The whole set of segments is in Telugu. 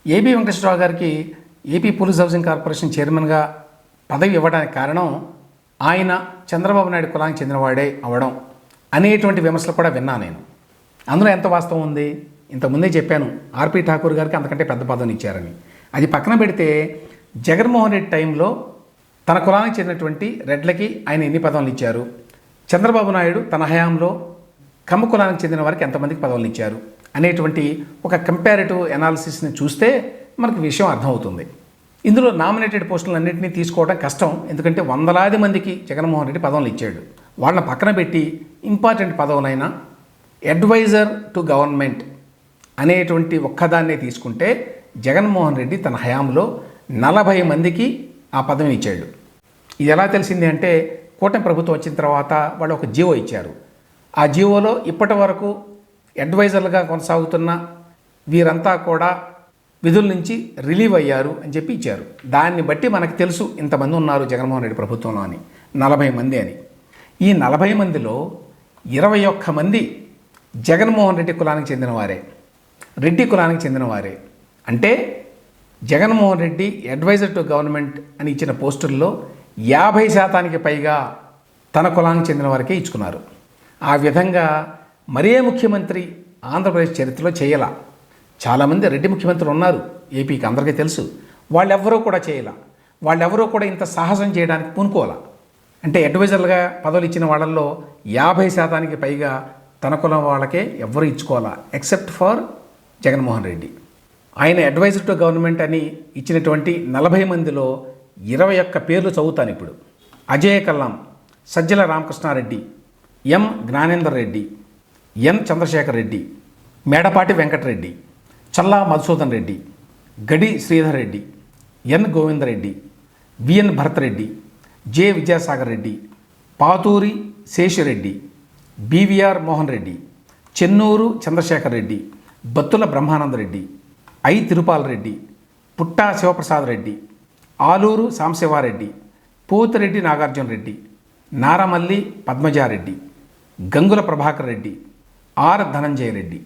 ఏబి వెంకటేశ్వరరావు గారికి ఏపీ పోలీస్ హౌసింగ్ కార్పొరేషన్ చైర్మన్గా పదవి ఇవ్వడానికి కారణం ఆయన చంద్రబాబు నాయుడు కులానికి చెందినవాడే అవ్వడం అనేటువంటి విమర్శలు కూడా విన్నా నేను. అందులో ఎంత వాస్తవం ఉంది? ఇంతకుముందే చెప్పాను, ఆర్పి ఠాకూర్ గారికి అంతకంటే పెద్ద పదవిని ఇచ్చారని. అది పక్కన పెడితే జగన్మోహన్ రెడ్డి టైంలో తన కులానికి చెందినటువంటి రెడ్లకి ఆయన ఎన్ని పదవులు ఇచ్చారు, చంద్రబాబు నాయుడు తన హయాంలో కమ్మ కులానికి చెందిన వారికి ఎంతమందికి పదవులు ఇచ్చారు అనేటువంటి ఒక కంపారిటివ్ ఎనాలిసిస్ని చూస్తే మనకు విషయం అర్థమవుతుంది. ఇందులో నామినేటెడ్ పోస్టులన్నింటినీ తీసుకోవడం కష్టం, ఎందుకంటే వందలాది మందికి జగన్మోహన్ రెడ్డి పదవులు ఇచ్చాడు. వాళ్ళని పక్కన పెట్టి ఇంపార్టెంట్ పదవులైన అడ్వైజర్ టు గవర్నమెంట్ అనేటువంటి ఒక్కదాన్నే తీసుకుంటే జగన్మోహన్ రెడ్డి తన హయాంలో 40 మందికి ఆ పదవిని ఇచ్చాడు. ఇది ఎలా తెలిసింది అంటే, కూటమి ప్రభుత్వం వచ్చిన తర్వాత వాళ్ళు ఒక జీవో ఇచ్చారు. ఆ జీవోలో ఇప్పటి వరకు అడ్వైజర్లుగా కొనసాగుతున్న వీరంతా కూడా విధుల నుంచి రిలీవ్ అయ్యారు అని చెప్పి ఇచ్చారు. దాన్ని బట్టి మనకు తెలుసు ఇంతమంది ఉన్నారు జగన్మోహన్ రెడ్డి ప్రభుత్వంలో అని, 40 మంది అని. ఈ 40 మందిలో 21 మంది జగన్మోహన్ రెడ్డి కులానికి చెందినవారే, రెడ్డి కులానికి చెందినవారే. అంటే Jaganmohan Reddy adviser to government అని ఇచ్చిన పోస్టుల్లో 50% పైగా తన కులానికి చెందిన వారికే ఇచ్చుకున్నారు. ఆ విధంగా మరే ముఖ్యమంత్రి ఆంధ్రప్రదేశ్ చరిత్రలో చేయాల. చాలామంది రెడ్డి ముఖ్యమంత్రులు ఉన్నారు ఏపీకి, అందరికీ తెలుసు. వాళ్ళెవ్వరూ కూడా చేయాల, వాళ్ళెవరూ కూడా ఇంత సాహసం చేయడానికి పూనుకోవాల. అంటే అడ్వైజర్లుగా పదవులు ఇచ్చిన వాళ్ళల్లో 50% పైగా తన కులం వాళ్ళకే ఎవ్వరూ ఇచ్చుకోవాలా, ఎక్సెప్ట్ ఫర్ జగన్మోహన్ రెడ్డి. ఆయన అడ్వైజర్ టు గవర్నమెంట్ అని ఇచ్చినటువంటి 40 మందిలో 21 పేర్లు చదువుతాను ఇప్పుడు. అజయ్ కల్లం, సజ్జల రామకృష్ణారెడ్డి, ఎం జ్ఞానేందర్ రెడ్డి, ఎన్ చంద్రశేఖర్ రెడ్డి, మేడపాటి వెంకటరెడ్డి, చల్లా Madhusudan Reddy, Gadi Sridhar Reddy, N Govindareddy, VN Bharatreddy, J Vidyasagar Reddy, Pathuri Seshireddy, BVR Mohan Reddy, Chennuru Chandrashekar Reddy, Battula Brahmanandareddy, I Tirupal Reddy, Putta Sivaprasad Reddy, Aluru Samsivareddy, Pothireddy Nagarjuna Reddy, Naramalli Padmajareddy, Gangula Prabhakar Reddy, R Dhananjaya Reddy.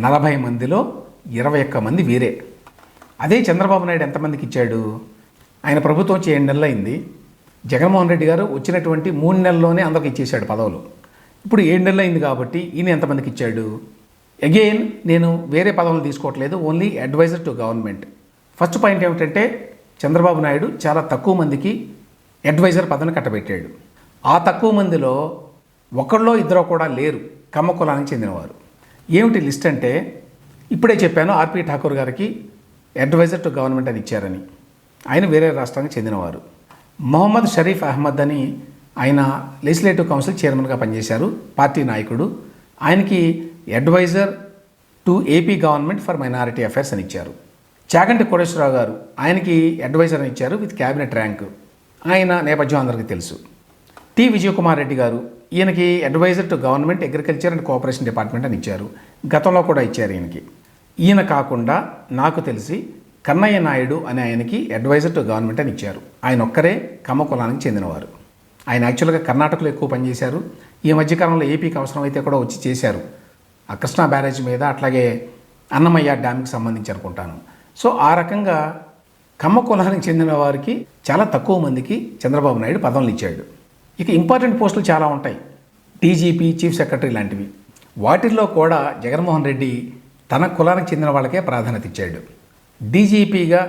40 మందిలో 21 మంది వీరే. అదే చంద్రబాబు నాయుడు ఎంతమందికి ఇచ్చాడు? ఆయన ప్రభుత్వం వచ్చి 7 నెలలు అయింది. జగన్మోహన్ రెడ్డి గారు వచ్చినటువంటి 3 నెలల్లోనే అందరికి ఇచ్చేశాడు పదవులు. ఇప్పుడు 7 నెలలు అయింది కాబట్టి ఈయన ఎంతమందికి ఇచ్చాడు? అగైన్ నేను వేరే పదవులు తీసుకోవట్లేదు, only adviser to government. First point ఏమిటంటే, చంద్రబాబు నాయుడు చాలా తక్కువ మందికి అడ్వైజర్ పదవిని కట్టబెట్టాడు. ఆ తక్కువ మందిలో ఒకళ్ళో ఇద్దరో కూడా లేరు కమ్మ కులానికి చెందినవారు. ఏమిటి లిస్ట్ అంటే, ఇప్పుడే చెప్పాను ఆర్పి ఠాకూర్ గారికి అడ్వైజర్ టు గవర్నమెంట్ అని ఇచ్చారని. ఆయన వేరే రాష్ట్రానికి చెందినవారు. మొహమ్మద్ షరీఫ్ అహ్మద్ అని ఆయన లెజిస్లేటివ్ కౌన్సిల్ చైర్మన్గా పనిచేశారు, పార్టీ నాయకుడు. ఆయనకి adviser to AP government for minority affairs అని ఇచ్చారు. చాగంటి కోటేశ్వరరావు గారు, ఆయనకి అడ్వైజర్ అని ఇచ్చారు విత్ క్యాబినెట్ ర్యాంక్. ఆయన నేపథ్యం అందరికీ తెలుసు. టి విజయకుమార్ రెడ్డి గారు, ఈయనకి adviser to government agriculture and cooperation department అని ఇచ్చారు, గతంలో కూడా ఇచ్చారు ఈయనకి. ఈయన కాకుండా నాకు తెలిసి కన్నయ్య నాయుడు అనే ఆయనకి అడ్వైజర్ టు గవర్నమెంట్ అని ఇచ్చారు. ఆయన ఒక్కరే కమ్మ కులానికి చెందినవారు. ఆయన యాక్చువల్గా కర్ణాటకలో ఎక్కువ పనిచేశారు. ఈ మధ్యకాలంలో ఏపీకి అవసరమైతే కూడా వచ్చి చేశారు, ఆ కృష్ణా బ్యారేజ్ మీద, అట్లాగే అన్నమయ్య డ్యామ్కి సంబంధించి అనుకుంటాను. సో ఆ రకంగా కమ్మ కులానికి చెందిన వారికి చాలా తక్కువ మందికి చంద్రబాబు నాయుడు పదవులు ఇచ్చాడు. ఇక ఇంపార్టెంట్ పోస్టులు చాలా ఉంటాయి, డీజీపీ, చీఫ్ సెక్రటరీ లాంటివి. వాటిల్లో కూడా జగన్మోహన్ రెడ్డి తన కులానికి చెందిన వాళ్ళకే ప్రాధాన్యత ఇచ్చాడు. డీజీపీగా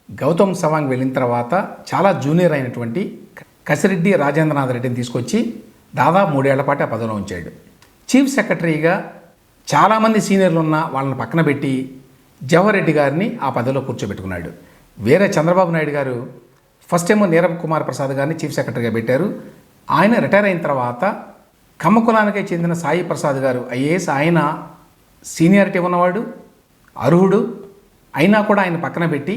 గౌతమ్ సవాంగ్ వెళ్ళిన తర్వాత చాలా జూనియర్ అయినటువంటి కసిరెడ్డి రాజేంద్రనాథ్ రెడ్డిని తీసుకొచ్చి దాదాపు 3 ఏళ్ల పాటు ఆ పదవిలో ఉంచాడు. చీఫ్ సెక్రటరీగా చాలామంది సీనియర్లు ఉన్న వాళ్ళని పక్కన పెట్టి జవహర్ రెడ్డి గారిని ఆ పదవిలో కూర్చోబెట్టుకున్నాడు. వేరే చంద్రబాబు నాయుడు గారు ఫస్ట్ ఏమో నీరబ్ కుమార్ ప్రసాద్ గారిని చీఫ్ సెక్రటరీగా పెట్టారు. ఆయన రిటైర్ అయిన తర్వాత కమ్మ కులానికే చెందిన సాయి ప్రసాద్ గారు ఐఏఎస్, ఆయన సీనియారిటీ ఉన్నవాడు, అర్హుడు, అయినా కూడా ఆయన పక్కన పెట్టి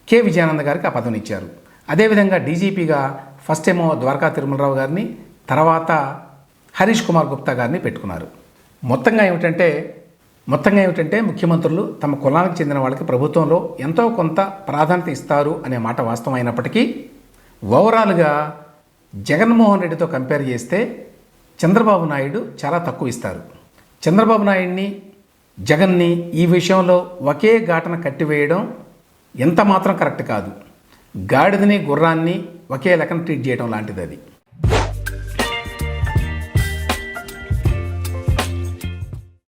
కె విజయానంద్ గారికి ఆ పదవిని ఇచ్చారు. అదేవిధంగా డీజీపీగా ఫస్ట్ ఏమో ద్వారకా తిరుమలరావు గారిని, తర్వాత హరీష్ కుమార్ గుప్తా గారిని పెట్టుకున్నారు. మొత్తంగా ఏమిటంటే ముఖ్యమంత్రులు తమ కులానికి చెందిన వాళ్ళకి ప్రభుత్వంలో ఎంతో కొంత ప్రాధాన్యత ఇస్తారు అనే మాట వాస్తవం అయినప్పటికీ, ఓవరాల్గా జగన్మోహన్ రెడ్డితో కంపేర్ చేస్తే చంద్రబాబు నాయుడు చాలా తక్కువ ఇస్తారు. చంద్రబాబు నాయుడిని జగన్ని ఈ విషయంలో ఒకే ఘాటన కట్టివేయడం ఎంత మాత్రం కరెక్ట్ కాదు. గాడిదని గుర్రాన్ని ఒకే లెక్కన ట్రీట్ చేయడం లాంటిది అది.